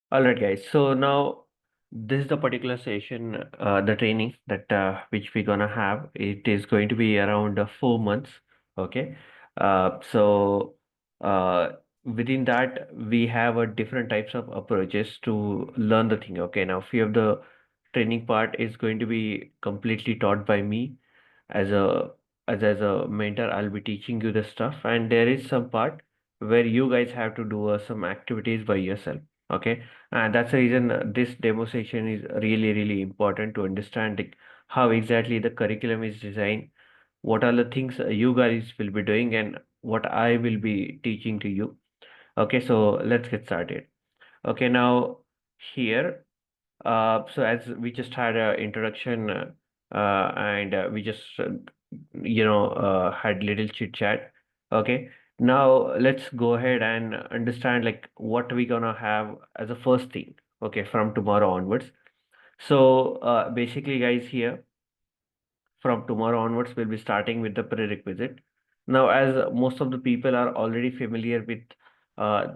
All right, guys. So now this is the particular session, the training that which we're gonna have. It is going to be around 4 months. Okay. So uh, within that we have a different types of approaches to learn the thing. Okay. Now few of the training part is going to be completely taught by me as a mentor. I'll be teaching you the stuff, and there is some part where you guys have to do some activities by yourself. Okay, and that's the reason this demo session is really, really important to understand how exactly the curriculum is designed, what are the things you guys will be doing, and what I will be teaching to you. Okay, so let's get started. Okay, now here, so as we just had an introduction, and we just had little chit chat. Okay, now let's go ahead and understand like what we gonna have as a first thing. Okay, from tomorrow onwards. So basically, guys, here from tomorrow onwards, we'll be starting with the prerequisite. Now, as most of the people are already familiar with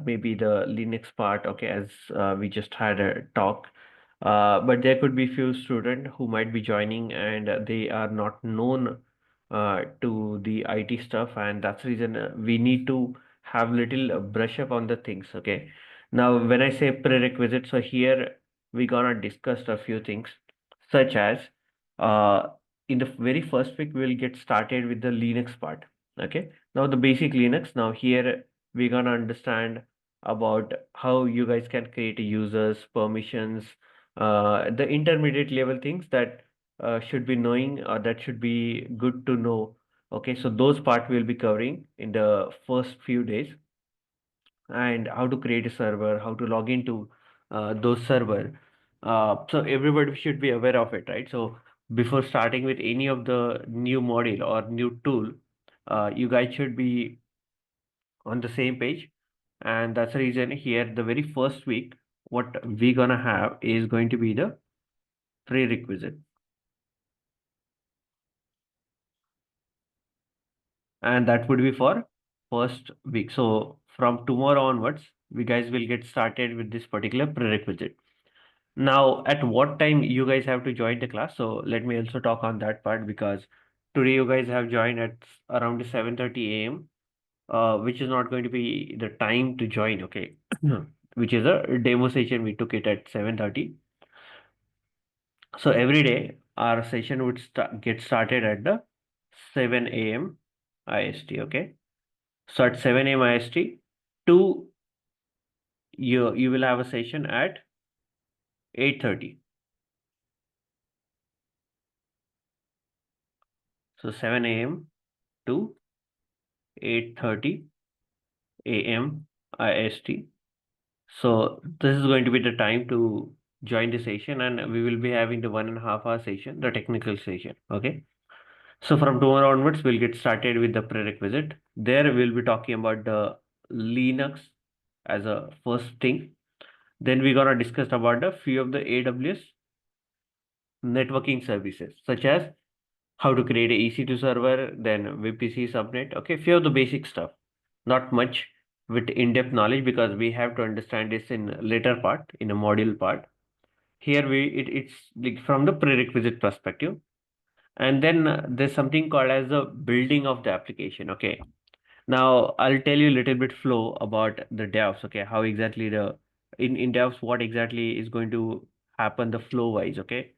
maybe the Linux part, okay, as we just had a talk, but there could be few students who might be joining and they are not known to the IT stuff, and that's the reason we need to have little brush up on the things, okay. Now, when I say prerequisite, so here we're gonna discuss a few things such as uh, in the very first week, we'll get started with the Linux part. Okay. Now the basic Linux. Now here we're gonna understand about how you guys can create users, permissions, the intermediate level things that should be knowing or that should be good to know. Okay, so those part we'll be covering in the first few days, and how to create a server, how to log into those server. So everybody should be aware of it, right? So before starting with any of the new module or new tool, you guys should be on the same page. And that's the reason here, the very first week, what we're gonna have is going to be the prerequisite. And that would be for first week. So from tomorrow onwards, we guys will get started with this particular prerequisite. Now, at what time you guys have to join the class? So let me also talk on that part, because today you guys have joined at around 7:30 a.m., which is not going to be the time to join, okay? Which is a demo session. We took it at 7:30. So every day our session would get started at the 7 a.m. IST, okay? So at 7 a.m. IST, to you will have a session at 8:30. So 7 a.m. to 8:30 a.m. IST. So this is going to be the time to join the session, and we will be having the 1.5 hour session, the technical session. Okay. So from tomorrow onwards, we'll get started with the prerequisite. There we'll be talking about the Linux as a first thing. Then we're gonna discuss about a few of the AWS networking services, such as how to create a EC2 server, then VPC subnet. Okay, few of the basic stuff. Not much with in-depth knowledge, because we have to understand this in later part, in a module part. Here it's like from the prerequisite perspective. And then there's something called as the building of the application. Okay. Now I'll tell you a little bit flow about the devs. Okay, how exactly the in devs, what exactly is going to happen the flow wise. Okay.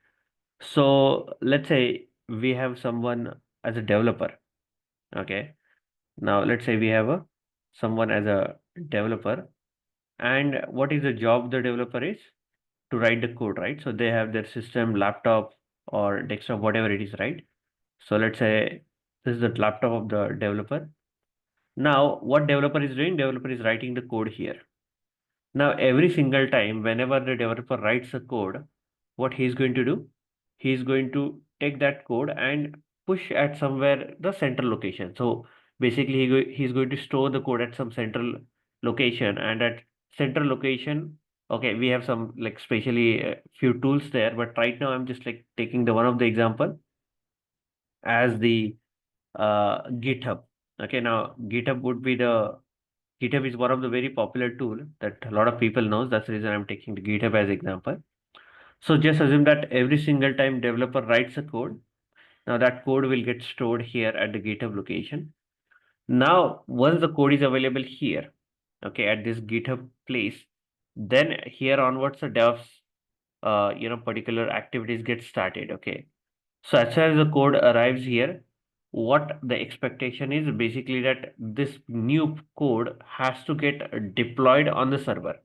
So let's say we have someone as a developer. Okay. Now let's say we have a someone as a developer, and what is the job the developer is? To write the code, right? So they have their system, laptop or desktop, whatever it is, right? So let's say this is the laptop of the developer. Now what developer is doing? Developer is writing the code here. Now, every single time, whenever the developer writes a code, what he's going to do? He's going to take that code and push at somewhere the central location. So basically, he's going to store the code at some central location, and at central location, okay, we have some like specially few tools there. But right now, I'm just like taking the one of the example as the GitHub. Okay, now GitHub would be the GitHub is one of the very popular tool that a lot of people knows. That's the reason I'm taking the GitHub as example. So just assume that every single time developer writes a code, now that code will get stored here at the GitHub location. Now, once the code is available here, okay, at this GitHub place, then here onwards the DevOps, particular activities get started. Okay. So as soon as the code arrives here, what the expectation is basically that this new code has to get deployed on the server.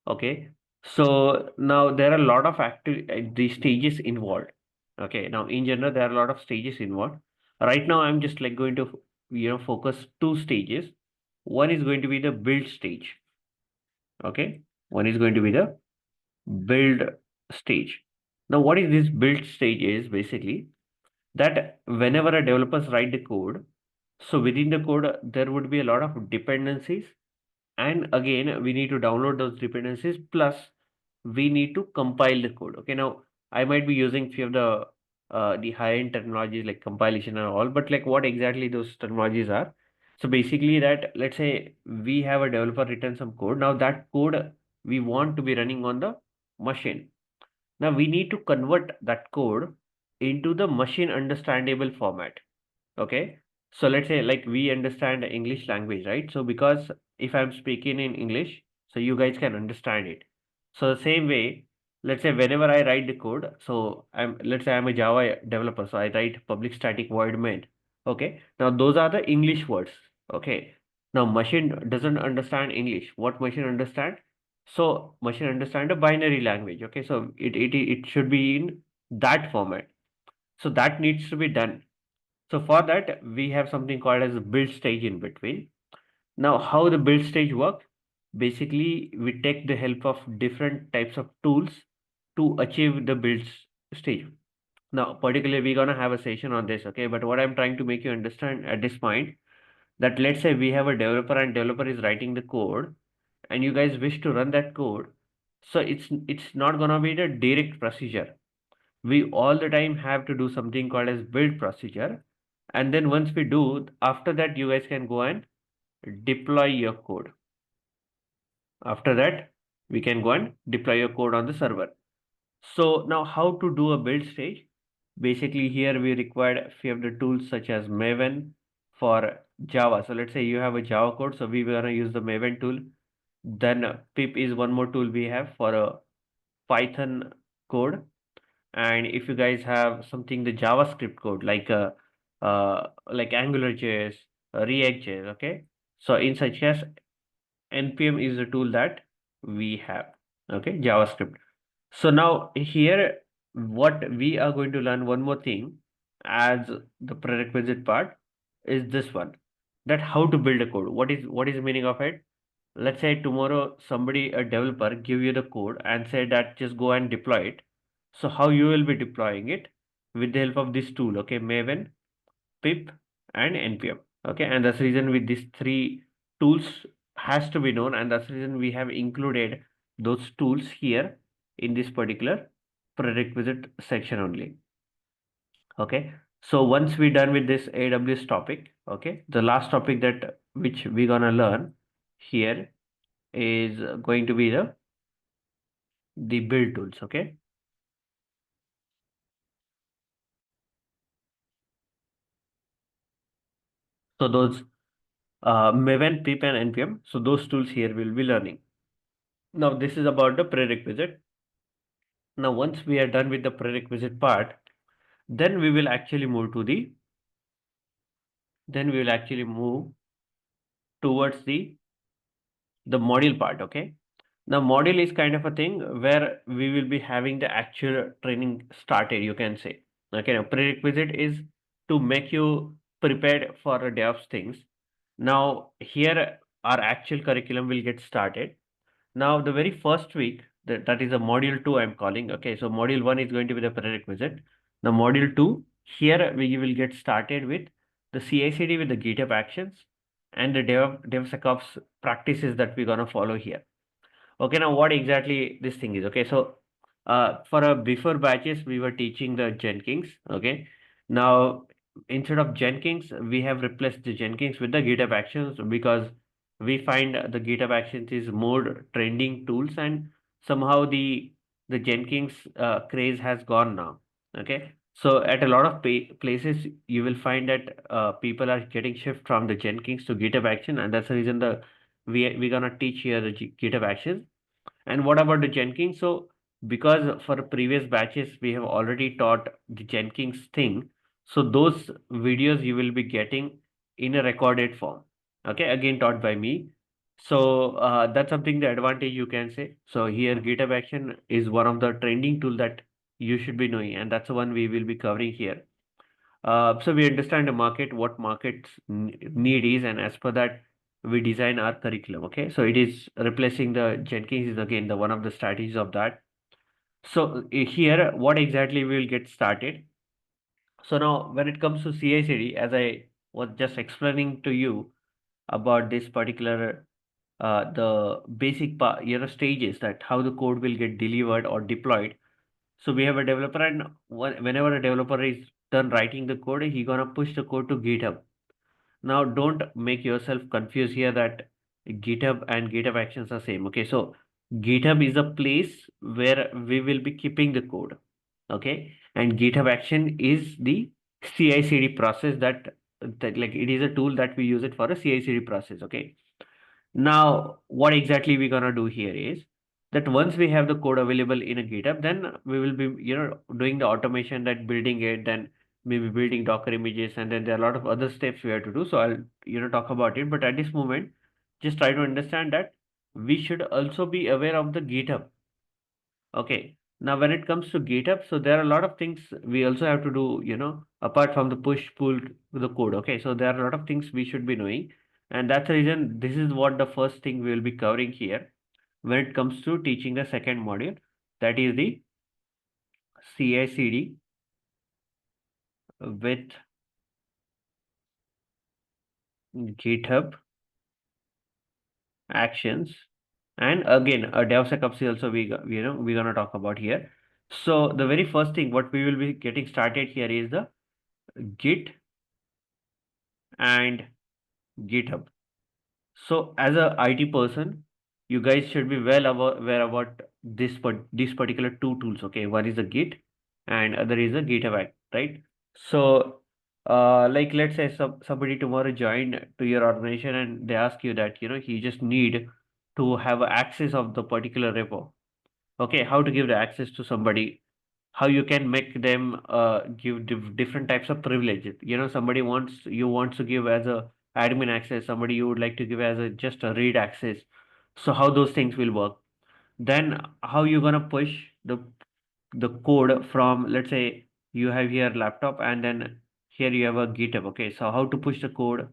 Okay. So now there are a lot of the stages involved. Okay. Now in general, there are a lot of stages involved. Right now, I'm just like going to, focus two stages. One is going to be the build stage. Okay. One is going to be the build stage. Now, what is this build stage is basically that whenever a developers write the code, so within the code, there would be a lot of dependencies. And again, we need to download those dependencies. Plus, we need to compile the code. Okay, now I might be using few of the high-end technologies like compilation and all, but like what exactly those technologies are. So basically that let's say we have a developer written some code. Now that code we want to be running on the machine. Now we need to convert that code into the machine understandable format. Okay. So let's say like we understand English language, right? So because if I'm speaking in English, so you guys can understand it. So the same way, let's say whenever I write the code, so let's say I'm a Java developer, so I write public static void main. Okay. Now those are the English words. Okay. Now machine doesn't understand English. What machine understand? So machine understand a binary language. Okay. So it should be in that format. So that needs to be done. So for that, we have something called as a build stage in between. Now, how the build stage work? Basically, we take the help of different types of tools to achieve the stage. Now, particularly, we're gonna have a session on this, okay? But what I'm trying to make you understand at this point, that let's say we have a developer and developer is writing the code, and you guys wish to run that code. So it's not gonna be the direct procedure. We all the time have to do something called as build procedure. And then once we do, after that, you guys can go and deploy your code. After that, we can go and deploy your code on the server. So now how to do a build stage? Basically here we required a few of the tools such as Maven for Java. So let's say you have a Java code. So we are going to use the Maven tool. Then pip is one more tool we have for a Python code. And if you guys have something, the JavaScript code like AngularJS, React.js, okay? So in such case, npm is the tool that we have, okay, JavaScript. So now here, what we are going to learn one more thing as the prerequisite part is this one, that how to build a code. What is the meaning of it? Let's say tomorrow somebody, a developer, give you the code and say that just go and deploy it. So how you will be deploying it? With the help of this tool, okay, Maven, pip, and npm. Okay, and that's the reason with these three tools has to be known, and that's the reason we have included those tools here in this particular prerequisite section only. Okay, so once we're done with this AWS topic, okay, the last topic that which we're gonna learn here is going to be the build tools. Okay, so those Maven, pip, and npm. So those tools here we'll be learning. Now this is about the prerequisite. Now once we are done with the prerequisite part, then we will actually move to the then we will actually move towards the module part. Okay, now module is kind of a thing where we will be having the actual training started, you can say. Okay, now prerequisite is to make you prepared for the DevOps things. Now here our actual curriculum will get started. Now the very first week, that is a module 2 I'm calling. Okay, so module 1 is going to be the prerequisite. Now module 2, here we will get started with the CI/CD with the GitHub actions and the DevSecOps practices that we're gonna follow here. Okay, now what exactly this thing is? Okay, so for a before batches, we were teaching the Jenkins. Okay, now instead of Jenkins, we have replaced the Jenkins with the GitHub Actions because we find the GitHub Actions is more trending tools, and somehow the Jenkins craze has gone now. Okay, so at a lot of places you will find that people are getting shift from the Jenkins to GitHub Action, and that's the reason we're gonna teach here the GitHub Actions. And what about the Jenkins? So because for previous batches we have already taught the Jenkins thing, so those videos you will be getting in a recorded form. Okay, again taught by me. So that's something the advantage you can say. So here GitHub Action is one of the trending tool that you should be knowing, and that's the one we will be covering here. So we understand the market, what market's need is, and as per that, we design our curriculum. Okay, so it is replacing the Jenkins is again the one of the strategies of that. So here, what exactly we will get started. So now, when it comes to CI/CD, as I was just explaining to you about this particular the basic part, stages that how the code will get delivered or deployed. So we have a developer, and whenever a developer is done writing the code, he gonna push the code to GitHub. Now, don't make yourself confused here that GitHub and GitHub Actions are same. Okay, so GitHub is a place where we will be keeping the code. Okay, and GitHub Action is the CI/CD process that like it is a tool that we use it for a CI/CD process. Okay, now, what exactly we're gonna do here is that once we have the code available in a GitHub, then we will be, doing the automation that building it, then maybe building Docker images, and then there are a lot of other steps we have to do. So I'll, talk about it. But at this moment, just try to understand that we should also be aware of the GitHub. Okay. Now, when it comes to GitHub, so there are a lot of things we also have to do, apart from the push pull to the code. Okay. So there are a lot of things we should be knowing. And that's the reason this is what the first thing we will be covering here when it comes to teaching the second module, that is the CI/CD with GitHub Actions. And again, DevSecOps is also we're gonna talk about here. So the very first thing what we will be getting started here is the Git and GitHub. So as a IT person, you guys should be well aware about this particular two tools. Okay, one is the Git and other is the GitHub Act, right? So like let's say somebody tomorrow joined to your organization and they ask you that he just need to have access of the particular repo. Okay, how to give the access to somebody, how you can make them give different types of privilege. Somebody wants to give as a admin access, somebody you would like to give as a just a read access. So how those things will work, then how you gonna push the code from, let's say you have here laptop and then here you have a GitHub. Okay, so how to push the code,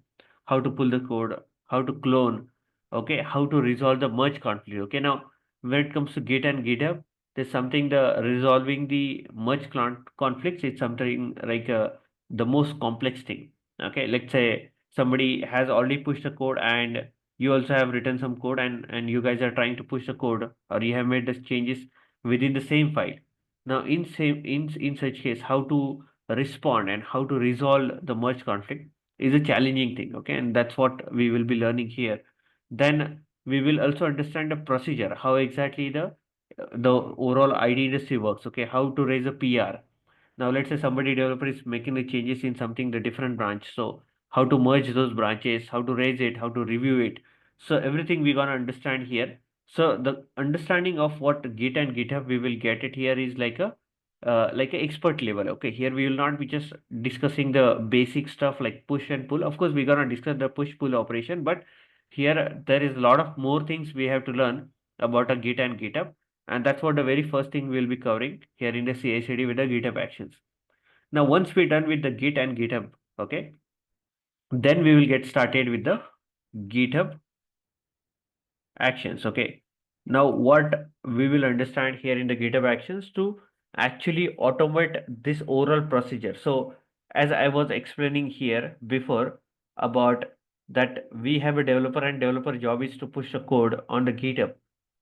how to pull the code, how to clone, okay, how to resolve the merge conflict. Okay, now when it comes to Git and GitHub, there's something the resolving the merge conflicts. It's something like the most complex thing. Okay, let's say somebody has already pushed the code and you also have written some code, and you guys are trying to push the code or you have made the changes within the same file. Now, in such case, how to respond and how to resolve the merge conflict is a challenging thing. Okay, and that's what we will be learning here. Then we will also understand the procedure, how exactly the overall ID industry works. Okay, how to raise a PR. Now, let's say somebody developer is making the changes in something the different branch. So how to merge those branches, how to raise it, how to review it. So everything we gonna understand here. So the understanding of what Git and GitHub we will get it here is like a expert level. Okay, here we will not be just discussing the basic stuff like push and pull. Of course, we're gonna discuss the push pull operation, but here there is a lot of more things we have to learn about a Git and GitHub. And that's what the very first thing we'll be covering here in the CI/CD with the GitHub Actions. Now, once we're done with the Git and GitHub, okay, then we will get started with the GitHub Actions. Okay. Now, what we will understand here in the GitHub Actions to actually automate this overall procedure. So, as I was explaining here before about that we have a developer and developer job is to push the code on the GitHub.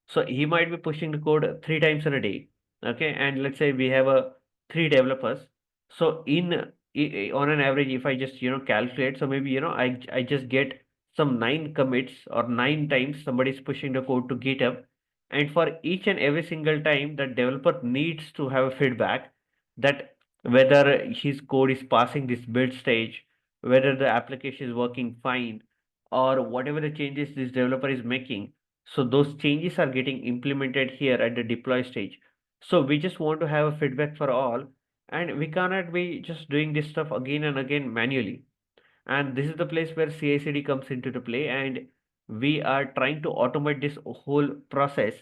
So he might be pushing the code 3 times in a day. Okay, and let's say we have a three developers. So on an average, if I just calculate, so maybe I just get some 9 commits or 9 times somebody is pushing the code to GitHub. And for each and every single time, the developer needs to have a feedback that whether his code is passing this build stage, whether the application is working fine, or whatever the changes this developer is making. So those changes are getting implemented here at the deploy stage. So we just want to have a feedback for all, and we cannot be just doing this stuff again and again manually. And this is the place where CI/CD comes into the play, and we are trying to automate this whole process.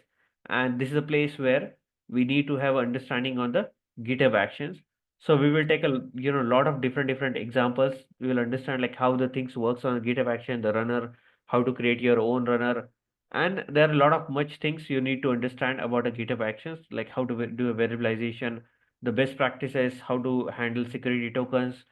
And this is a place where we need to have understanding on the GitHub actions. So we will take a lot of different examples. We will understand like how the things works on GitHub action, the runner, how to create your own runner, and there are a lot of much things you need to understand about a GitHub actions, like how to do a variabilization, the best practices, how to handle security tokens.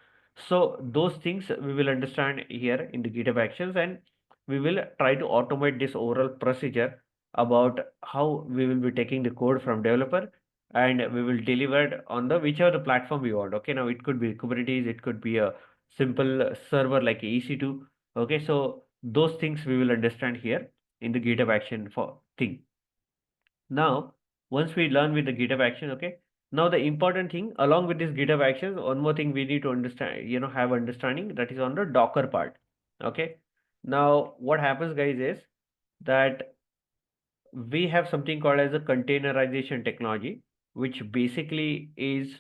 So those things we will understand here in the GitHub Actions, and we will try to automate this overall procedure about how we will be taking the code from developer, and we will deliver it on the whichever the platform we want. Okay, now it could be Kubernetes, it could be a simple server like EC2. Okay, so those things we will understand here in the GitHub Action for thing. Now, once we learn with the GitHub Action, okay, now the important thing along with this GitHub Actions, one more thing we need to understand, have understanding, that is on the Docker part. Okay. Now, what happens, guys, is that we have something called as a containerization technology, which basically is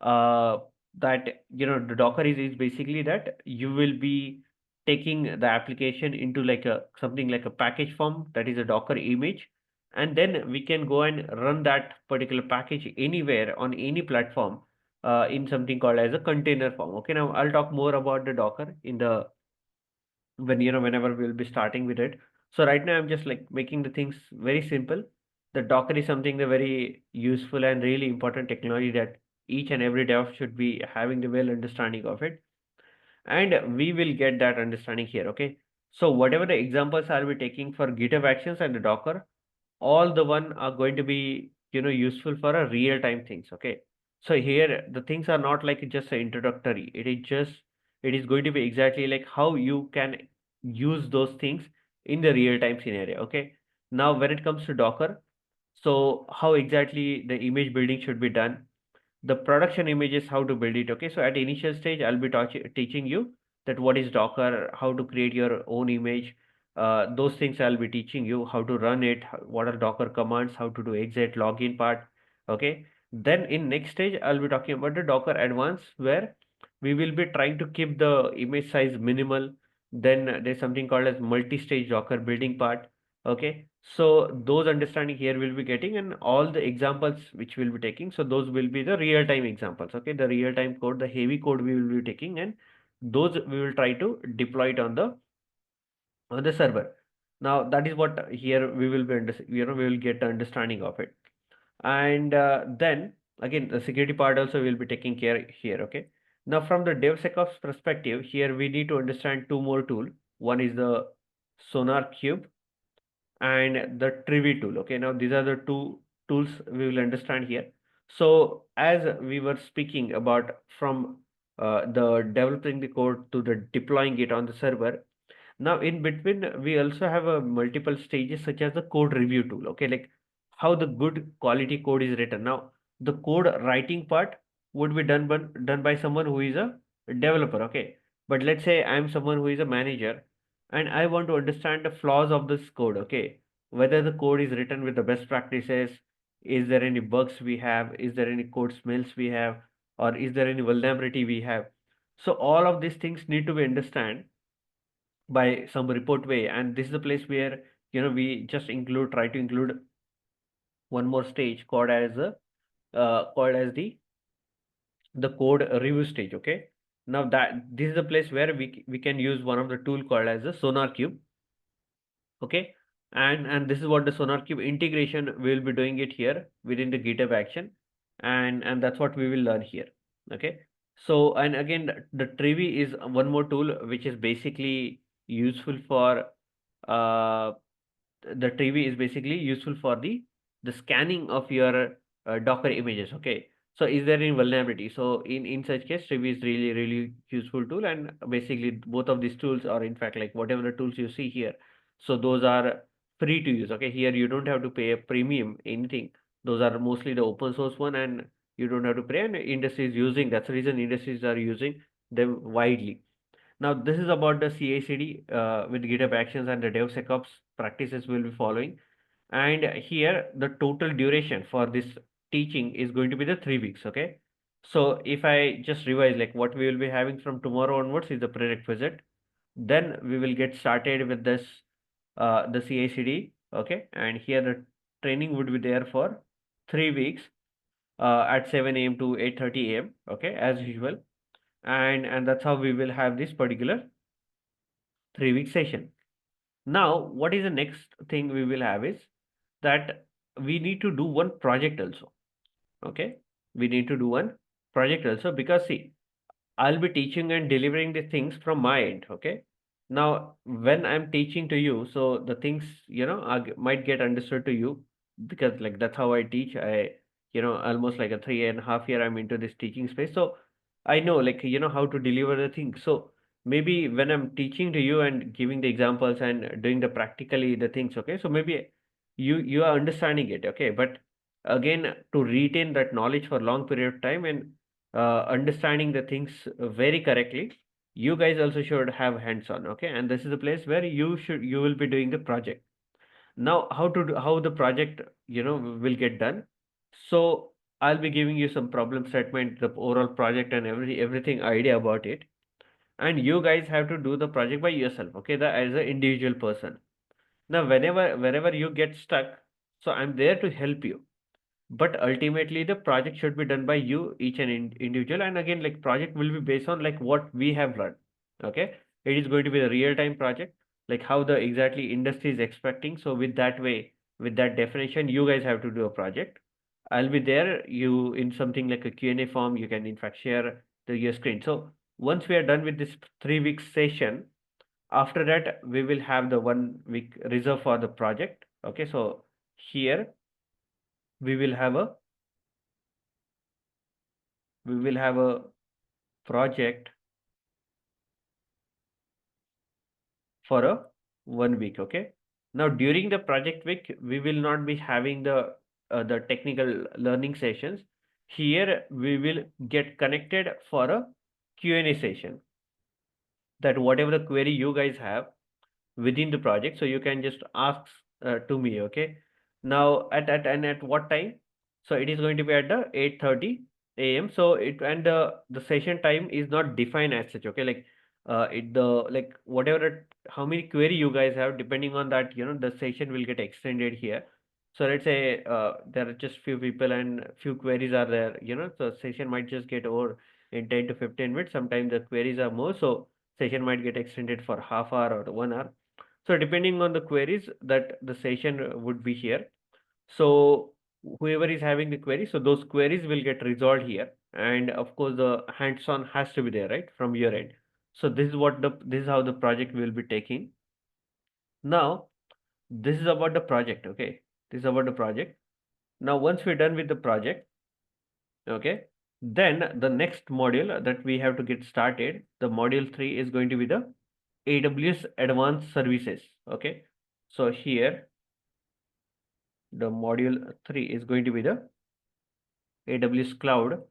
that the Docker is basically that you will be taking the application into like a something like a package form, that is a Docker image, and then we can go and run that particular package anywhere on any platform in something called as a container form. Okay, now I'll talk more about the Docker in the whenever we'll be starting with it. So right now I'm just like making the things very simple. The Docker is something the very useful and really important technology that each and every dev should be having the well understanding of it. And we will get that understanding here. Okay. So whatever the examples I'll be taking for GitHub Actions and the Docker, all the one are going to be useful for a real time things. Okay, so here the things are not like just a introductory, it is going to be exactly like how you can use those things in the real time scenario. Okay, now when it comes to Docker, so how exactly the image building should be done, the production images, how to build it. Okay, so at initial stage I'll be teaching you that what is Docker, how to create your own image. Those things I'll be teaching you how to run it, what are Docker commands, how to do exit login part. Okay, then in next stage I'll be talking about the Docker advanced, where we will be trying to keep the image size minimal. Then there's something called as multi-stage Docker building part. Okay, so those understanding here will be getting, and all the examples which we'll be taking. So those will be the real-time examples. Okay, the real-time code, the heavy code we will be taking, and those we will try to deploy it on the server. Now that is what here we will be we will get the understanding of it. And then again the security part also will be taking care here. Okay. Now from the DevSecOps perspective, here we need to understand two more tool. One is the Sonar Cube and the Trivy tool. Okay, now these are the two tools we will understand here. So as we were speaking about from the developing the code to the deploying it on the server, now in between we also have a multiple stages such as the code review tool. Okay, like how the good quality code is written. Now the code writing part would be done by someone who is a developer. Okay, but let's say I'm someone who is a manager and I want to understand the flaws of this code. Okay, whether the code is written with the best practices, is there any bugs we have, is there any code smells we have, or is there any vulnerability we have. So all of these things need to be understand by some report way, and this is the place where we just try to include one more stage called as the code review stage. Okay, now that this is the place where we can use one of the tool called as the Sonar Cube. Okay, and this is what the Sonar Cube integration we will be doing it here within the GitHub action, and that's what we will learn here. Okay, so and again the Trivy is one more tool which is basically useful for uh, the scanning of your Docker images. Okay, So is there any vulnerability? So in such case, Trivy is really useful tool, and basically both of these tools are in fact like whatever the tools you see here. So those are free to use. Okay, here you don't have to pay a premium anything. Those are mostly the open source one, and you don't have to pay. And industry is using. That's the reason industries are using them widely. Now this is about the CI/CD with GitHub Actions and the DevSecOps practices we'll be following. And here the total duration for this teaching is going to be the 3 weeks. Okay. So if I just revise like what we will be having from tomorrow onwards is the prerequisite. Then we will get started with this the CI/CD. Okay. And here the training would be there for 3 weeks at 7 a.m. to 8:30 a.m. Okay, as usual. And that's how we will have this particular 3 week session. Now, what is the next thing we will have is that we need to do one project also. Okay, we need to do one project also because see, I'll be teaching and delivering the things from my end. Okay. Now, when I'm teaching to you, so the things, might get understood to you because like that's how I teach. Almost like a 3.5 year I'm into this teaching space. So I know like, how to deliver the things. So maybe when I'm teaching to you and giving the examples and doing the practically the things, okay. So maybe you are understanding it. Okay. But again, to retain that knowledge for long period of time and understanding the things very correctly, you guys also should have hands-on. Okay, and this is the place where you will be doing the project. Now how the project will get done. So I'll be giving you some problem statement, the overall project and everything idea about it, and you guys have to do the project by yourself. Okay, as an individual person. Now wherever you get stuck, so I'm there to help you, but ultimately the project should be done by you each and individual. And again, like project will be based on like what we have learned. Okay, it is going to be a real time project, like how the exactly industry is expecting. So with that way, with that definition, you guys have to do a project. I'll be there, you in something like a Q&A form, you can in fact share your screen. So once we are done with this 3 week session, after that we will have the 1 week reserve for the project. Okay, so here we will have a we will have a project for a 1 week. Okay. Now during the project week, we will not be having the technical learning sessions. Here we will get connected for a Q&A session. That whatever the query you guys have within the project, so you can just ask to me. Okay. Now at what time? So it is going to be at the 8:30 a.m. So the session time is not defined as such. Okay, like it the like whatever how many query you guys have, depending on that, the session will get extended here. So let's say there are just few people and few queries are there, so session might just get over in 10 to 15 minutes. Sometimes the queries are more, so session might get extended for half hour or 1 hour. So depending on the queries that the session would be here. So whoever is having the query, so those queries will get resolved here. And of course, the hands-on has to be there, right, from your end. So this is how the project will be taking. Now, this is about the project, okay? This is about the project. Now, once we're done with the project, okay, then the next module that we have to get started, the module 3 is going to be the AWS Advanced Services, okay? So here, the module 3 is going to be the AWS Cloud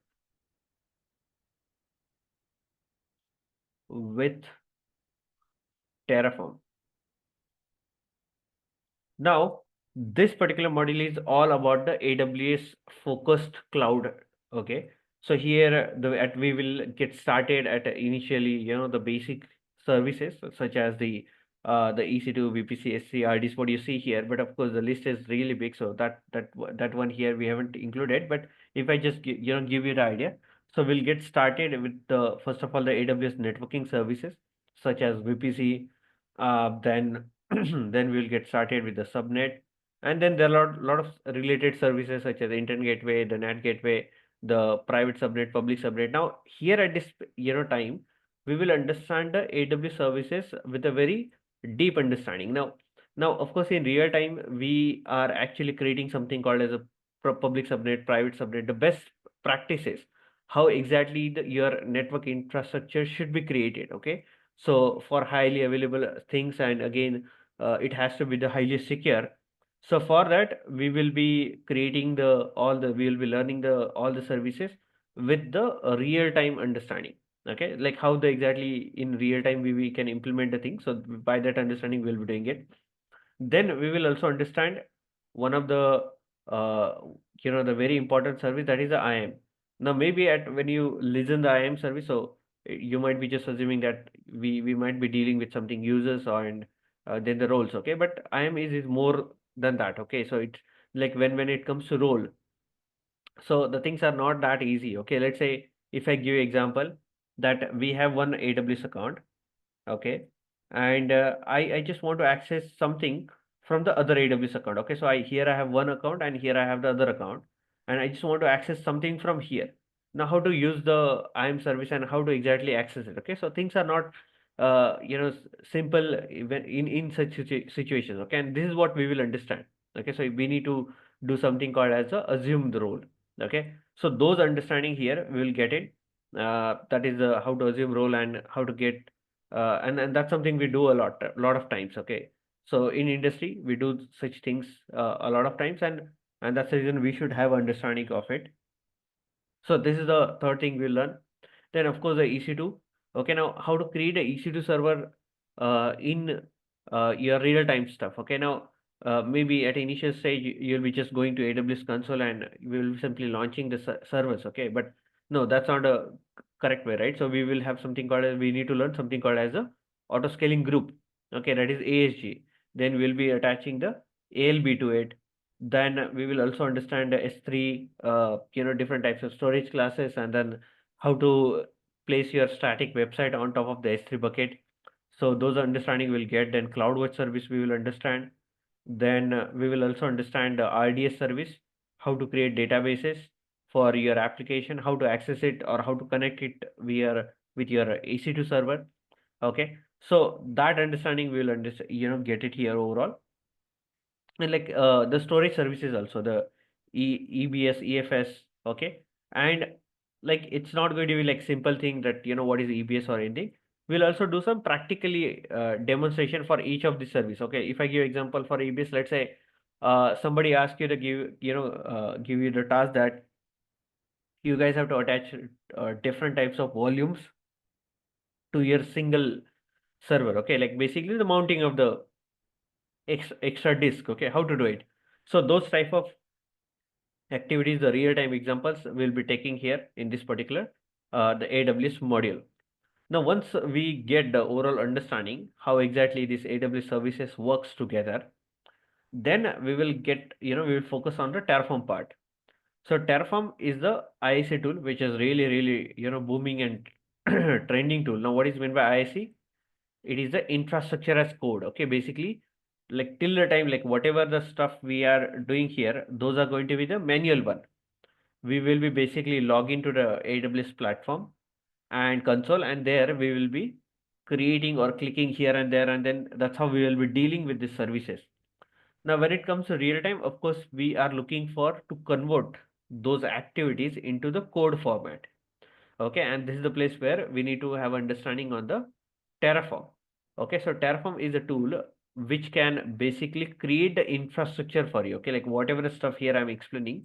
with Terraform. Now, this particular module is all about the AWS focused cloud. Okay. So here we will get started at initially, the basic services such as the EC2, VPC, SC, RDs, what you see here. But of course, the list is really big, so that one here we haven't included. But if I just give you the idea, so we'll get started with the first of all the AWS networking services such as VPC, then then we'll get started with the subnet, and then there are a lot of related services such as the internet gateway, the NAT gateway, the private subnet, public subnet. Now here at this time, we will understand the AWS services with a very deep understanding. Now of course in real time we are actually creating something called as a public subnet, private subnet. The best practices, how exactly your network infrastructure should be created. Okay, so for highly available things, and again, it has to be the highly secure. So for that, we will be creating we will be learning all the services with the real time understanding. Okay, like how the exactly in real time we can implement the thing. So by that understanding, we'll be doing it. Then we will also understand one of the uh, the very important service, that is the IAM. Now maybe at when you listen the IAM service, so you might be just assuming that we might be dealing with something users or and then the roles. Okay, but IAM is more than that. Okay, so it's like when it comes to role, so the things are not that easy. Okay, let's say if I give you example that we have one AWS account. Okay, and I just want to access something from the other AWS account. Okay, so I have one account and here I have the other account, and I just want to access something from here. Now how to use the IAM service and how to exactly access it. Okay, so things are not simple even in such situations. Okay, and this is what we will understand. Okay, so we need to do something called as a assume the role. Okay, so those understanding here we will get it. That is how to assume role and how to get and that's something we do a lot of times. Okay, so in industry we do such things a lot of times, and that's the reason we should have understanding of it. So this is the third thing we learn. Then of course the EC2. Okay, now how to create a EC2 server in your real time stuff. Okay, now maybe at initial stage you'll be just going to AWS console and we will be simply launching the servers. Okay, but no, that's not a correct way, right? So we will have something called as, we need to learn something called as a auto scaling group. Okay, that is ASG. Then we'll be attaching the ALB to it. Then we will also understand the S3, different types of storage classes, and then how to place your static website on top of the S3 bucket. So those understanding we'll get. Then CloudWatch service we will understand. Then we will also understand the RDS service, how to create databases for your application, how to access it or how to connect it with your EC2 server. Okay, so that understanding we will get it here overall. And like the storage services also, the EBS, EFS. Okay, and like it's not going to be like simple thing that what is EBS or anything. We'll also do some practically demonstration for each of the service. Okay, if I give example for EBS, let's say somebody asks you to give you the task that you guys have to attach different types of volumes to your single server. Okay, like basically the mounting of the extra disk. Okay, how to do it. So those type of activities, the real-time examples we'll be taking here in this particular the AWS module. Now, once we get the overall understanding how exactly this AWS services works together, then we will we will focus on the Terraform part. So Terraform is the IAC tool, which is really, really, booming and trending tool. Now, what is meant by IAC? It is the infrastructure as code. Okay, basically, like till the time, like whatever the stuff we are doing here, those are going to be the manual one. We will be basically log into the AWS platform and console, and there we will be creating or clicking here and there, and then that's how we will be dealing with the services. Now, when it comes to real time, of course, we are looking for to convert those activities into the code format. Okay, and this is the place where we need to have understanding on the Terraform. Okay, so Terraform is a tool which can basically create the infrastructure for you. Okay, like whatever the stuff here I'm explaining,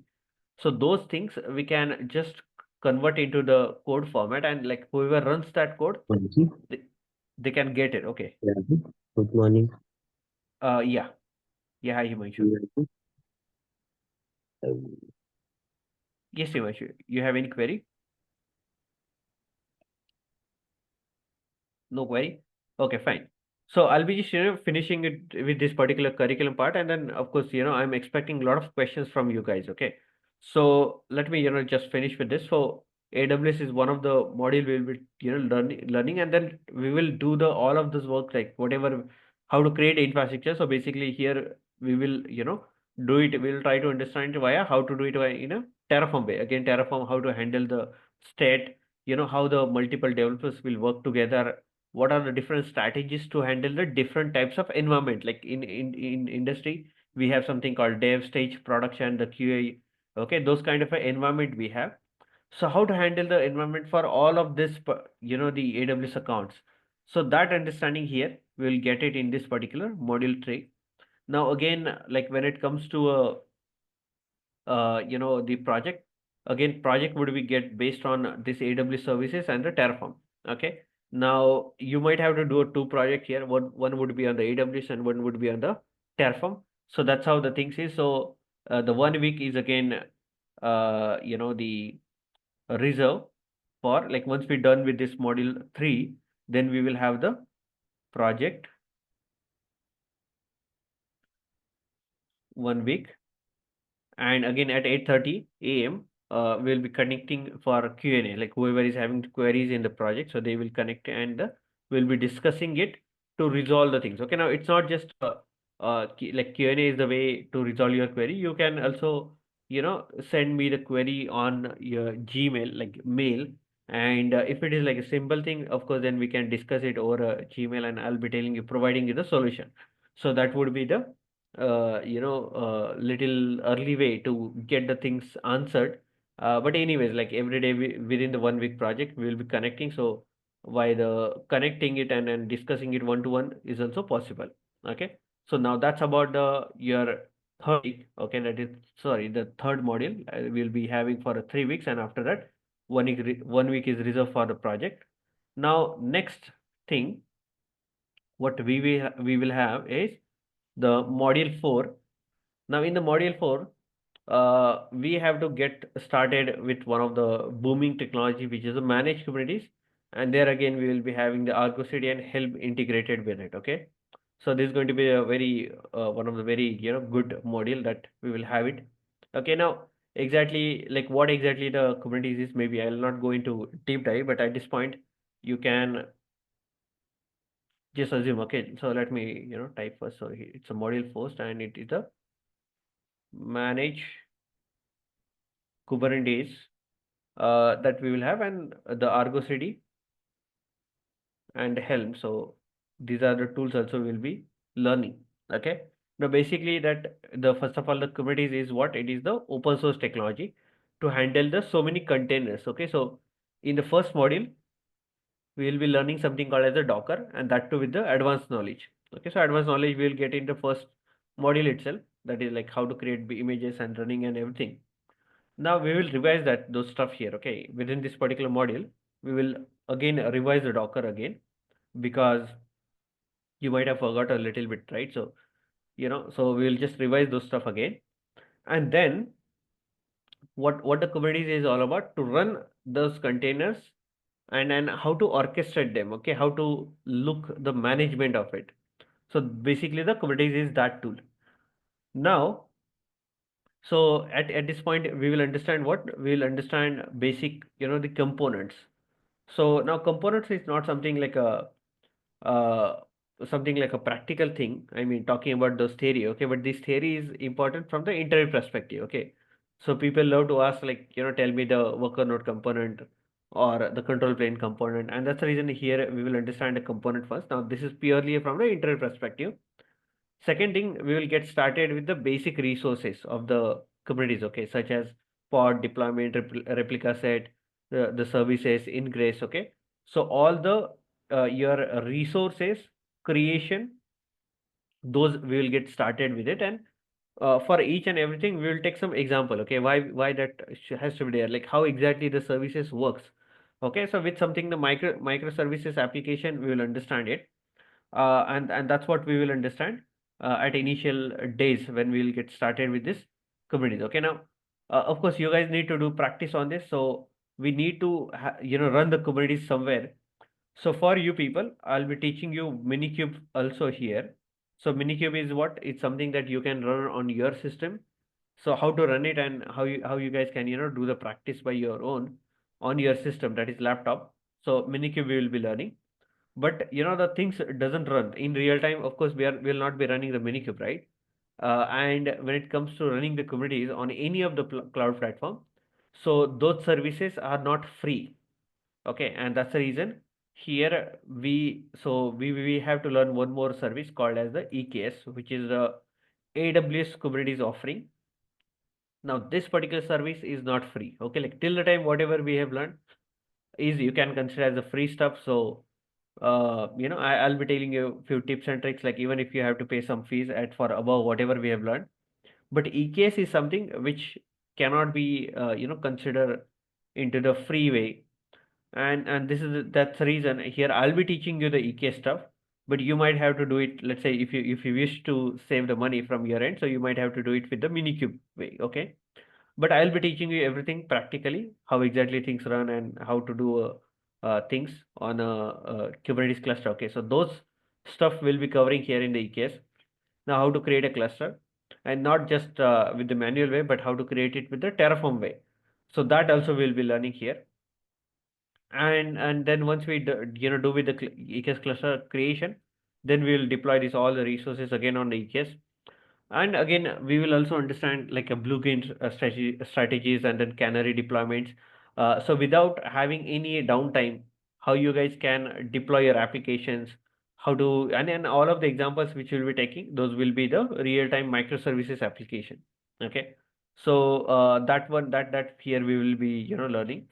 so those things we can just convert into the code format, and like whoever runs that code, Manji, they, they can get it. Okay. Ravi, good morning. Yeah. Yeah, hi, Himanshu. Ravi. Yes, Himanshu. You have any query? No query? Okay, fine. So I'll be just, finishing it with this particular curriculum part, and then of course, I'm expecting a lot of questions from you guys. Okay. So let me, just finish with this. So AWS is one of the module we'll be, learning, and then we will do the all of this work, like whatever, how to create infrastructure. So basically here we will, do it. We'll try to understand via how to do it in a Terraform way. Again, Terraform, how to handle the state, how the multiple developers will work together, what are the different strategies to handle the different types of environment. Like in industry we have something called dev stage, production, the QA. Okay, those kind of a environment we have. So how to handle the environment for all of this, the AWS accounts. So that understanding here, we'll get it in this particular module 3. Now again, like when it comes to the project, again, project would be get based on this AWS services and the Terraform. Okay. Now you might have to do a two project here. One would be on the AWS and one would be on the Terraform. So that's how the things is. So the 1 week is again, the reserve for, like, once we're done with this module 3, then we will have the project 1 week. And again at 8:30 a.m. We'll be connecting for Q&A, like whoever is having queries in the project, so they will connect, and we'll be discussing it to resolve the things. Okay, now it's not just like Q&A is the way to resolve your query. You can also send me the query on your Gmail, like mail, and if it is like a simple thing, of course, then we can discuss it over Gmail, and I'll be providing you the solution. So that would be the little early way to get the things answered. But anyways, like every day within the 1 week project, we will be connecting. So by the connecting it and discussing it one to one is also possible. Okay. So now that's about the your third week. Okay, that is, sorry, the third module we'll be having for 3 weeks, and after that, 1 week 1 week is reserved for the project. Now next thing, what we will have is the module 4. Now in the module 4, we have to get started with one of the booming technology, which is the managed Kubernetes. And there again, we will be having the Argo CD and Helm integrated with it. Okay. So this is going to be a very, one of the very, good module that we will have it. Okay. Now, exactly like what exactly the Kubernetes is, maybe I'll not go into deep dive, but at this point, you can just assume. Okay. So let me, type first. So it's a module first, and it is a manage Kubernetes that we will have, and the Argo CD and Helm. So these are the tools also we'll be learning. Okay. Now basically that the first of all, the Kubernetes is what? It is the open source technology to handle the so many containers. Okay. So in the first module, we will be learning something called as a Docker, and that too with the advanced knowledge. Okay. So advanced knowledge we will get in the first module itself. That is like how to create images and running and everything. Now we will revise that those stuff here. Okay, within this particular module, we will again revise the Docker again, because you might have forgot a little bit, right? So so we will just revise those stuff again, and then what the Kubernetes is all about, to run those containers, and how to orchestrate them. Okay, how to look the management of it. So basically, the Kubernetes is that tool. Now, so at this point, we will understand what we will understand basic, the components. So now components is not something like a uh, something like a practical thing. I mean, talking about those theory, okay, but this theory is important from the interview perspective, okay. So people love to ask, like, tell me the worker node component or the control plane component, and that's the reason here we will understand the component first. Now this is purely from the interview perspective. Second thing, we will get started with the basic resources of the Kubernetes, okay, such as pod, deployment, replica set, the services, ingress, okay. So all the your resources creation, those we will get started with it, and for each and everything, we will take some example, okay, why that has to be there, like how exactly the services works, okay. So with something the microservices application, we will understand it, and that's what we will understand at initial days when we will get started with this Kubernetes. Okay, now of course you guys need to do practice on this, so we need to run the Kubernetes somewhere. So for you people, I'll be teaching you Minikube also here. So Minikube is what? It's something that you can run on your system. So how to run it, and how you guys can do the practice by your own on your system, that is laptop. So Minikube we will be learning, but the things doesn't run in real time. Of course, will not be running the Minikube, right? And when it comes to running the Kubernetes on any of the cloud platform, so those services are not free. Okay, and that's the reason here we have to learn one more service called as the EKS, which is the AWS Kubernetes offering. Now this particular service is not free. Okay, like till the time whatever we have learned is you can consider as a free stuff. So I'll be telling you a few tips and tricks, like even if you have to pay some fees at for above whatever we have learned. But EKS is something which cannot be considered into the free way. And that's the reason here I'll be teaching you the EKS stuff, but you might have to do it, let's say if you wish to save the money from your end, so you might have to do it with the Minikube way, okay? But I'll be teaching you everything practically, how exactly things run and how to do things on a Kubernetes cluster. Okay, so those stuff will be covering here in the EKS. Now, how to create a cluster, and not just with the manual way, but how to create it with the Terraform way. So that also we'll be learning here. And then once we do with the EKS cluster creation, then we will deploy this all the resources again on the EKS. And again, we will also understand like a blueprint strategies and then canary deployments. So without having any downtime, how you guys can deploy your applications, how to, and then all of the examples which we'll be taking, those will be the real-time microservices application. Okay. So that here we will be, learning.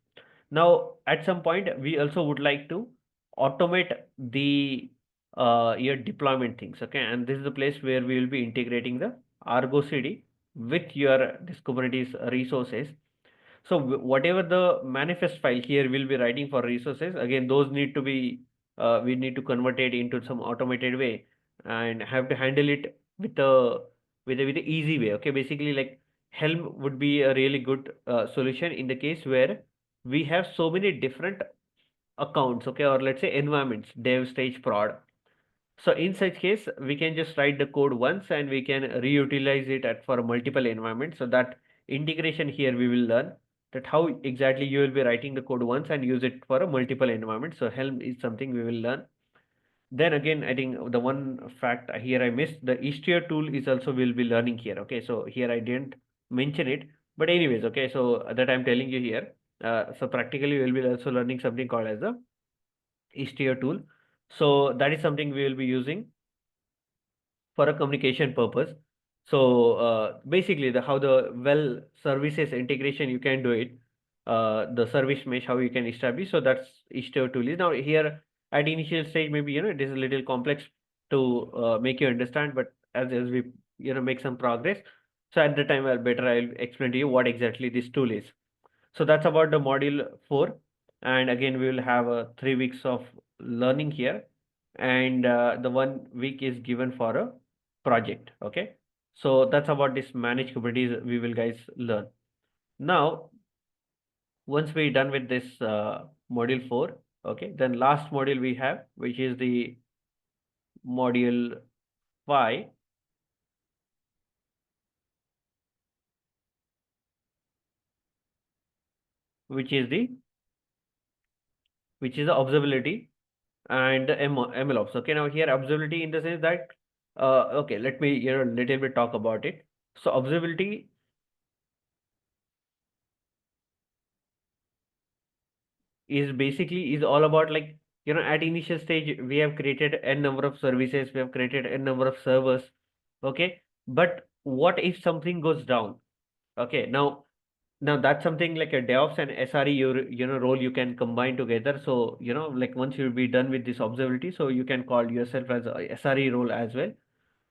Now, at some point, we also would like to automate the your deployment things. Okay, and this is the place where we will be integrating the Argo CD with your this Kubernetes resources. So whatever the manifest file here we'll be writing for resources, again, those need to be we need to convert it into some automated way and have to handle it with a easy way. Okay, basically like Helm would be a really good solution in the case where we have so many different accounts, okay, or let's say environments, dev, stage, prod. So in such case, we can just write the code once and we can reutilize it at for multiple environments. So that integration here we will learn that how exactly you will be writing the code once and use it for a multiple environment. So Helm is something we will learn. Then again, I think the one fact here I missed, the Istio tool is also we'll be learning here. Okay, so here I didn't mention it, but anyways, okay, so that I'm telling you here. So practically we'll be also learning something called as the Istio tool. So that is something we will be using for a communication purpose. So basically, the how the well services integration you can do it, the service mesh how you can establish. So that's Istio tool is now here at initial stage. Maybe it is a little complex to make you understand, but as we make some progress. So at the time, I'll explain to you what exactly this tool is. So that's about the module 4. And again, we will have 3 weeks of learning here. And the 1 week is given for a project. Okay. So that's about this managed Kubernetes we will guys learn. Now, once we're done with this module 4, okay, then last module we have, which is the module 5, which is the observability and the MLOps. Okay, now here observability in the sense that okay, let me little bit talk about it. So observability is basically is all about like at initial stage we have created n number of services, we have created n number of servers. Okay, but what if something goes down? Okay, now that's something like a DevOps and SRE role you can combine together. So like once you'll be done with this observability, so you can call yourself as a SRE role as well.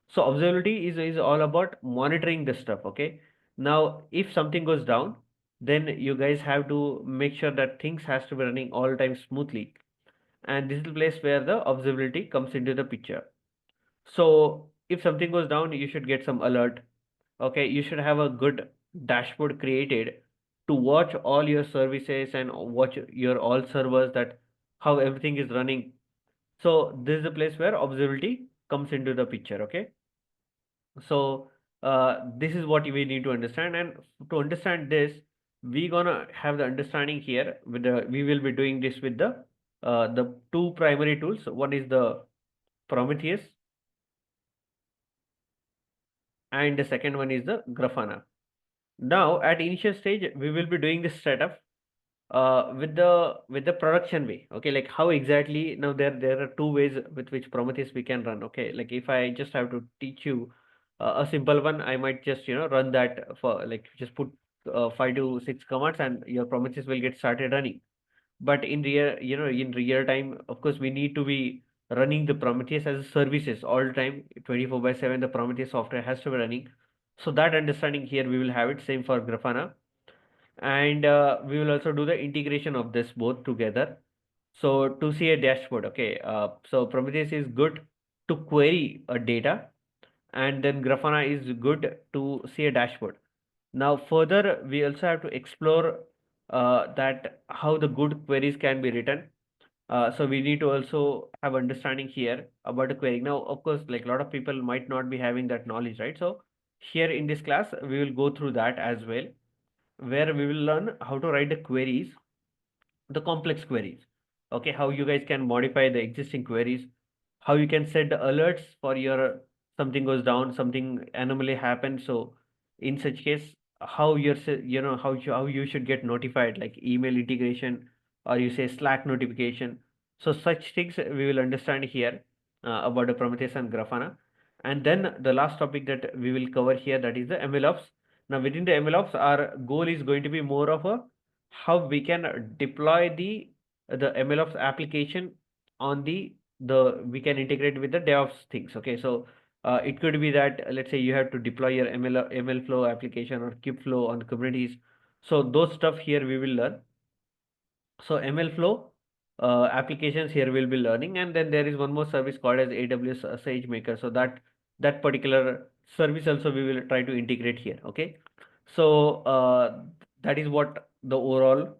So observability is all about monitoring the stuff. Okay. Now, if something goes down, then you guys have to make sure that things has to be running all the time smoothly. And this is the place where the observability comes into the picture. So if something goes down, you should get some alert. Okay. You should have a good dashboard created to watch all your services and watch your all servers that how everything is running. So this is the place where observability comes into the picture. Okay. So this is what we need to understand, and to understand this, we gonna have the understanding here with the we will be doing this with the two primary tools. One is the Prometheus, and the second one is the Grafana. Now, at initial stage, we will be doing this setup with the production way. Okay, like how exactly now there are two ways with which Prometheus we can run. Okay, like if I just have to teach you A simple one, I might just, run that for like just put 5 to 6 commands and your Prometheus will get started running. But in real time, of course, we need to be running the Prometheus as a services all the time, 24/7. The Prometheus software has to be running. So that understanding here we will have it same for Grafana, and we will also do the integration of this both together. So to see a dashboard, okay. So Prometheus is good to query a data, and then Grafana is good to see a dashboard. Now, further, we also have to explore that how the good queries can be written. So we need to also have understanding here about the query. Now, of course, like a lot of people might not be having that knowledge, right? So here in this class, we will go through that as well, where we will learn how to write the queries, the complex queries. Okay, how you guys can modify the existing queries, how you can set the alerts for your something goes down, something anomaly happens. So in such case, how how you should get notified, like email integration or you say Slack notification. So such things we will understand here about the Prometheus and Grafana. And then the last topic that we will cover here, that is the MLOps. Now within the MLOps, our goal is going to be more of a how we can deploy the MLOps application on the we can integrate with the DevOps things. Okay, so it could be that let's say you have to deploy your ML flow application or kubeflow on Kubernetes. So those stuff here we will learn. So ML flow applications here we'll be learning, and then there is one more service called as AWS SageMaker. So that particular service also we will try to integrate here. Okay, so that is what the overall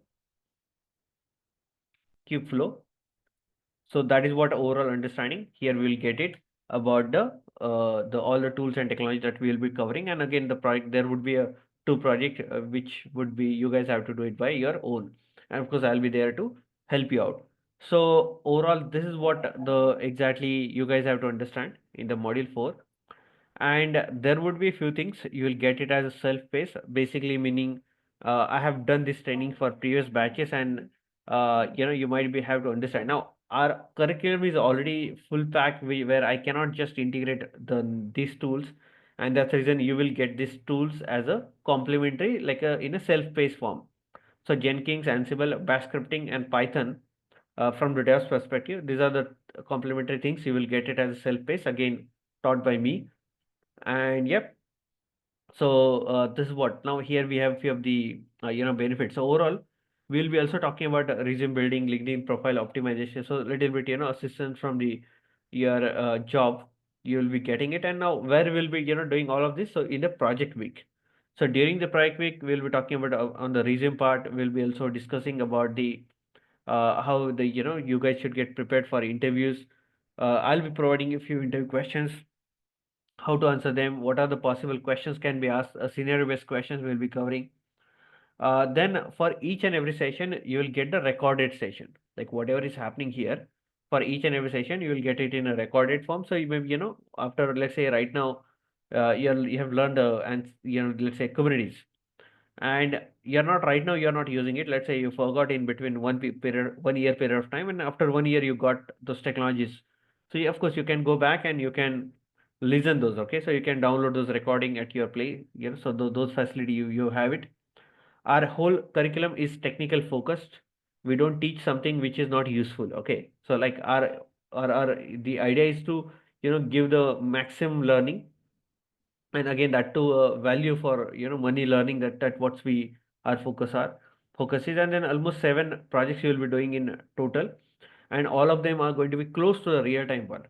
kubeflow. So that is what overall understanding here we will get it about the all the tools and technology that we will be covering. And again, the project, there would be a two project which would be you guys have to do it by your own, and of course I'll be there to help you out. So overall, this is what the exactly you guys have to understand in the module 4. And there would be a few things you will get it as a self-paced, basically meaning I have done this training for previous batches, and you might be have to understand. Now our curriculum is already full pack, where I cannot just integrate these tools, and that's the reason you will get these tools as a complementary, like in a self-paced form. So Jenkins, Ansible, Bash scripting, and Python, from the dev's perspective, these are the complementary things you will get it as a self-paced, again taught by me. And yep, so this is what now here we have few of the benefits. So overall, we'll be also talking about resume building, LinkedIn profile optimization. So a little bit assistance from the your job, you will be getting it. And now where we'll be doing all of this. So in the project week. So during the project week, we'll be talking about on the resume part. We'll be also discussing about the how the you guys should get prepared for interviews. I'll be providing a few interview questions, how to answer them, what are the possible questions can be asked, scenario-based questions we'll be covering. Then for each and every session, you will get the recorded session, like whatever is happening here. For each and every session, you will get it in a recorded form. So you may, after let's say right now, you have learned and let's say Kubernetes, and you're not right now you're not using it. Let's say you forgot in between 1 year period of time, and after 1 year you got those technologies. So of course you can go back and you can listen those. Okay, so you can download those recording at your play. So those facility you have it. Our whole curriculum is technical focused. We don't teach something which is not useful. Okay, so like our the idea is to give the maximum learning, and again that too value for money learning. That what's we our focus is. And then almost 7 projects you will be doing in total, and all of them are going to be close to the real time one.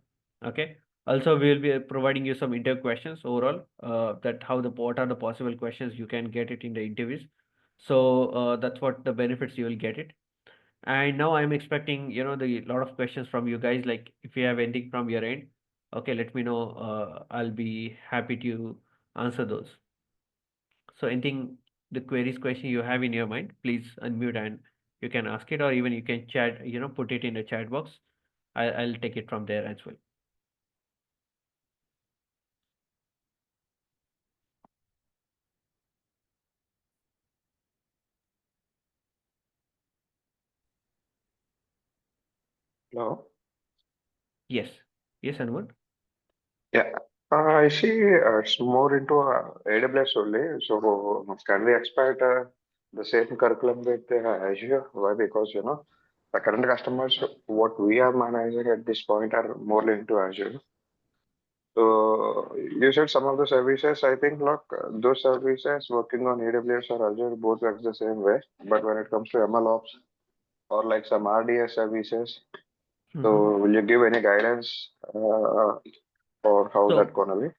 Okay, also we will be providing you some interview questions overall, that what are the possible questions you can get it in the interviews. So that's what the benefits you will get it. And now I'm expecting, the lot of questions from you guys. Like if you have anything from your end, okay, let me know. I'll be happy to answer those. So anything, the queries question you have in your mind, please unmute and you can ask it, or even you can chat, put it in the chat box. I'll take it from there as well. Hello. Yes. Yes, Anuman? Yeah. I see it's more into AWS only. So can we expect the same curriculum with Azure? Why? Because the current customers what we are managing at this point are more into Azure. So you said some of the services. I think look those services working on AWS or Azure both works the same way. But when it comes to MLOps or like some RDS services, Hmm. so will you give any guidance or how that So gonna be?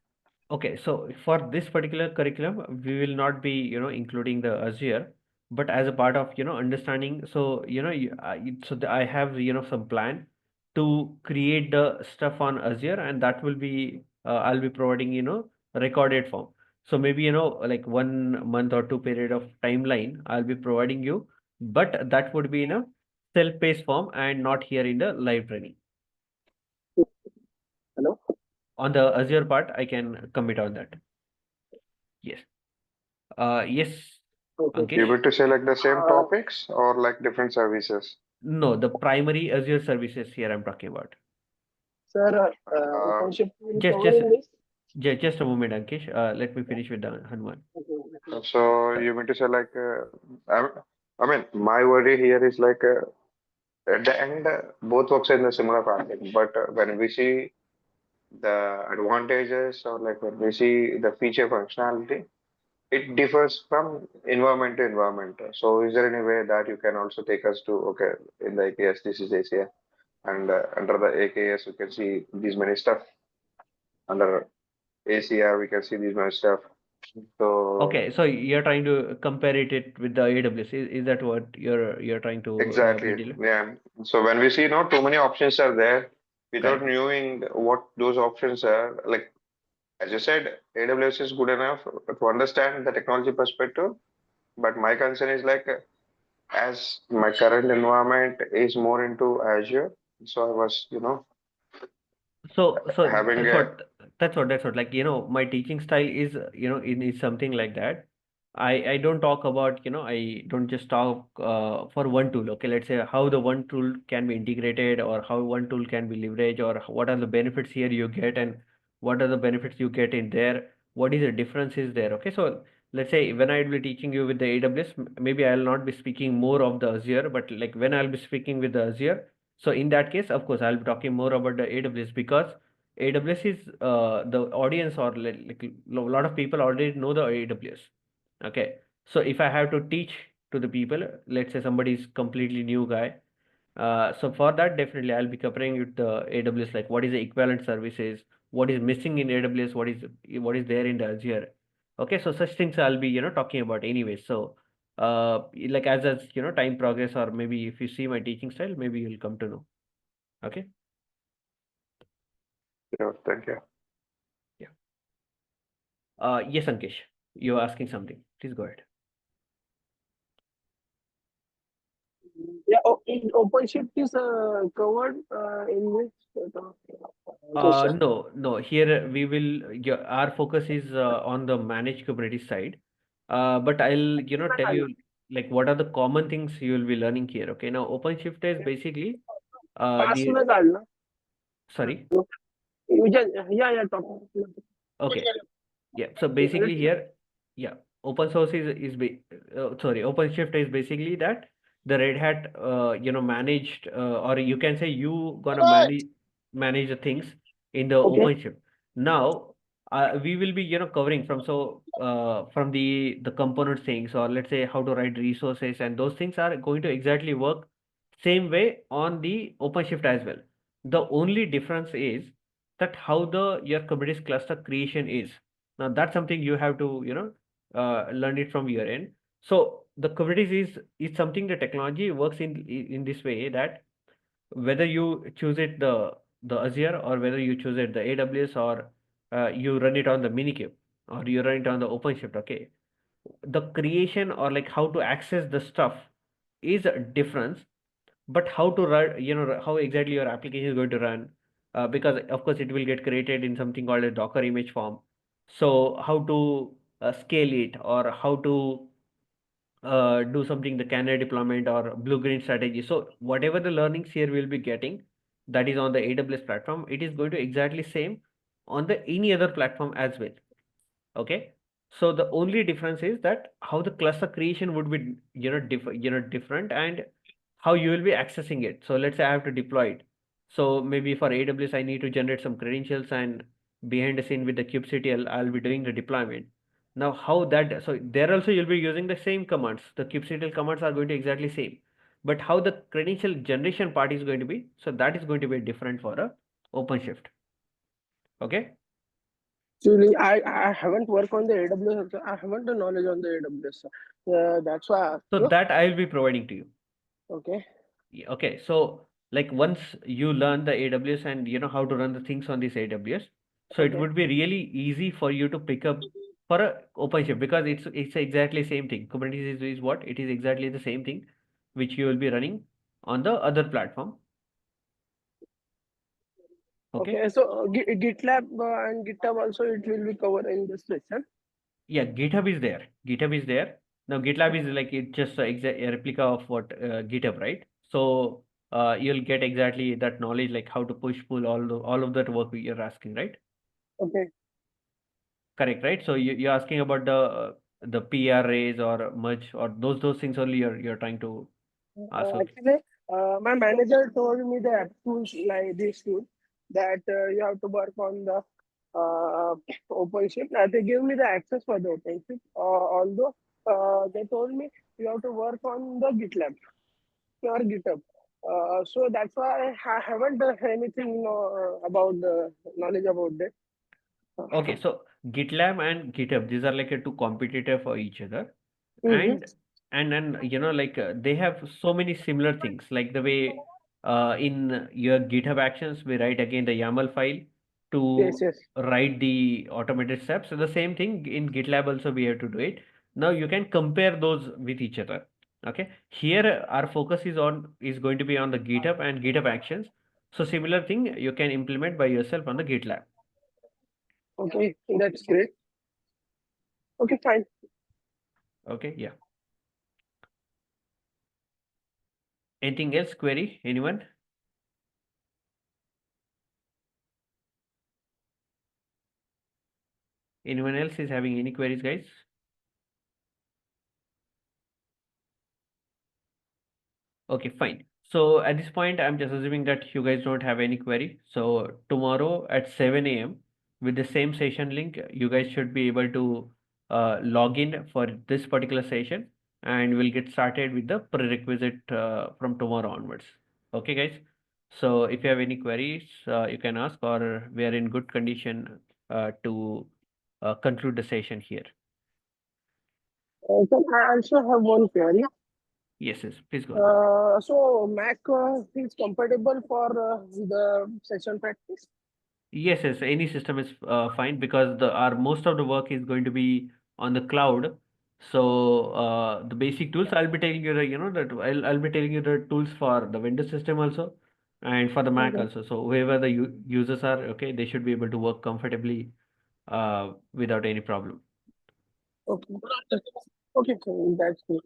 okay, so for this particular curriculum, we will not be, including the Azure, but as a part of, understanding. So, I have, some plan to create the stuff on Azure, and that will be, I'll be providing, recorded form. So maybe, like 1 month or two period of timeline, I'll be providing you, but that would be in a self-paced form and not here in the live training. Hello? On the Azure part, I can commit on that. Yes. Yes, Okay. You Ankesh. mean to say like the same Uh, topics or like different services? No, the primary Azure services here I'm talking about. Sir, Uh, OpenShift will Just, cover just, in this? just a moment, Ankesh. Let me finish with the Hanuman. Okay, okay. so Uh, you mean to say like, I mean, my worry here is like at the end, both works in the similar pattern. But when we see the advantages or like when we see the feature functionality, it differs from environment to environment. So is there any way that you can also take us to, okay, in the AKS, this is ACA, and under the AKS, you can see these many stuff. Under ACR, we can see these many stuff. So okay, so you're trying to compare it with the AWS. Is that what you're trying to be exactly, dealing? yeah. So when we see, too many options are there without Correct. knowing what those options are. Like as you said, AWS is good enough to understand the technology perspective. But my concern is like, as my current environment is more into Azure, so I was, So having a that's what like my teaching style is is something like that. I don't talk about I don't just talk for one tool. Okay, let's say how the one tool can be integrated or how one tool can be leveraged or what are the benefits here you get and what are the benefits you get in there. What is the difference is there? Okay, so let's say when I will be teaching you with the AWS, maybe I'll not be speaking more of the Azure, but like when I'll be speaking with the Azure. So in that case, of course, I'll be talking more about the AWS because AWS is the audience or like a lot of people already know the AWS. Okay. So if I have to teach to the people, let's say somebody is completely new guy. So for that, definitely I'll be covering with the AWS, like what is the equivalent services, what is missing in AWS, what is there in the Azure. Okay, so such things I'll be talking about anyway. So like as time progress or maybe if you see my teaching style, maybe you'll come to know. Okay. thank you. Yeah. Yes, Ankesh, you're asking something. Please go ahead. Yeah, in OpenShift is covered in this question. No, no. Here we will. Yeah, our focus is on the managed Kubernetes side. But I'll tell you like what are the common things you will be learning here. Okay. Now, OpenShift is basically pass the में काढलं. sorry. You just, yeah, yeah, talk. Okay. Yeah. So basically here, yeah, open source sorry, OpenShift is basically that the Red Hat managed or you can say you gonna manage the things in the Okay. OpenShift. Now we will be covering from the component things or let's say how to write resources and those things are going to exactly work same way on the OpenShift as well. The only difference is that how the your Kubernetes cluster creation is. Now that's something you have to, learn it from your end. So the Kubernetes is something the technology works in this way that whether you choose it the Azure or whether you choose it the AWS or you run it on the Minikube or you run it on the OpenShift, okay? The creation or like how to access the stuff is a difference, but how to run, how exactly your application is going to run, because of course it will get created in something called a Docker image form. So how to scale it or how to do something the canary deployment or blue green strategy. So whatever the learnings here we'll be getting, that is on the AWS platform, it is going to exactly same on the any other platform as well. Okay. So the only difference is that how the cluster creation would be, different, and how you will be accessing it. So let's say I have to deploy it. So maybe for AWS, I need to generate some credentials, and behind the scene with the kubectl, I'll be doing the deployment. Now, how that, so there also you'll be using the same commands. The kubectl commands are going to exactly same, but how the credential generation part is going to be, so that is going to be different for a OpenShift. Okay. Actually, I haven't worked on the AWS also. I haven't the knowledge on the AWS. That's why I asked So you. that I will be providing to you. Okay. Yeah, okay, so like once you learn the AWS and you know how to run the things on this AWS, so it Okay. would be really easy for you to pick up for a OpenShift, because it's exactly same thing. Kubernetes is what? It is exactly the same thing which you will be running on the other platform. Okay. Okay. So GitLab and GitHub also it will be covered in this session. Yeah, GitHub is there. GitHub is there. Now GitLab is like it just a replica of what GitHub, right? So you'll get exactly that knowledge, like how to push pull all of that work you're asking, right? Okay. Correct, right? So you're asking about the PR raise or merge or those things only you're trying to ask. Okay. Actually, my manager told me that tools like this tool that you have to work on the uh, OpenShift. They give me the access for the OpenShift. Although they told me you have to work on the GitLab or GitHub. So that's why I haven't done anything about the knowledge about that. Okay, so GitLab and GitHub, these are like a two competitor for each other. Mm-hmm. And then like they have so many similar things, like the way in your GitHub Actions we write again the YAML file Yes, to yes. write the automated steps. So the same thing in GitLab also we have to do it. Now you can compare those with each other. Okay, here our focus is going to be on the GitHub and GitHub Actions. So similar thing you can implement by yourself on the GitLab. Okay, that's great. Okay, fine. Okay, yeah. Anything else? Query? Anyone? Anyone else is having any queries, guys? Okay, fine. So at this point, I'm just assuming that you guys don't have any query. So tomorrow at 7 a.m. with the same session link, you guys should be able to log in for this particular session, and we'll get started with the prerequisite from tomorrow onwards. Okay, guys. So if you have any queries, you can ask, or we are in good condition to conclude the session here. So I also have one query. Yes, yes, please go on. So Mac is compatible for the session practice. Yes, yes, any system is fine, because the our most of the work is going to be on the cloud. So the basic tools I'll be telling you that I'll be telling you the tools for the Windows system also, and for the Mac Okay. also. So whoever the users are, okay, they should be able to work comfortably without any problem. Okay. Okay. So that's good.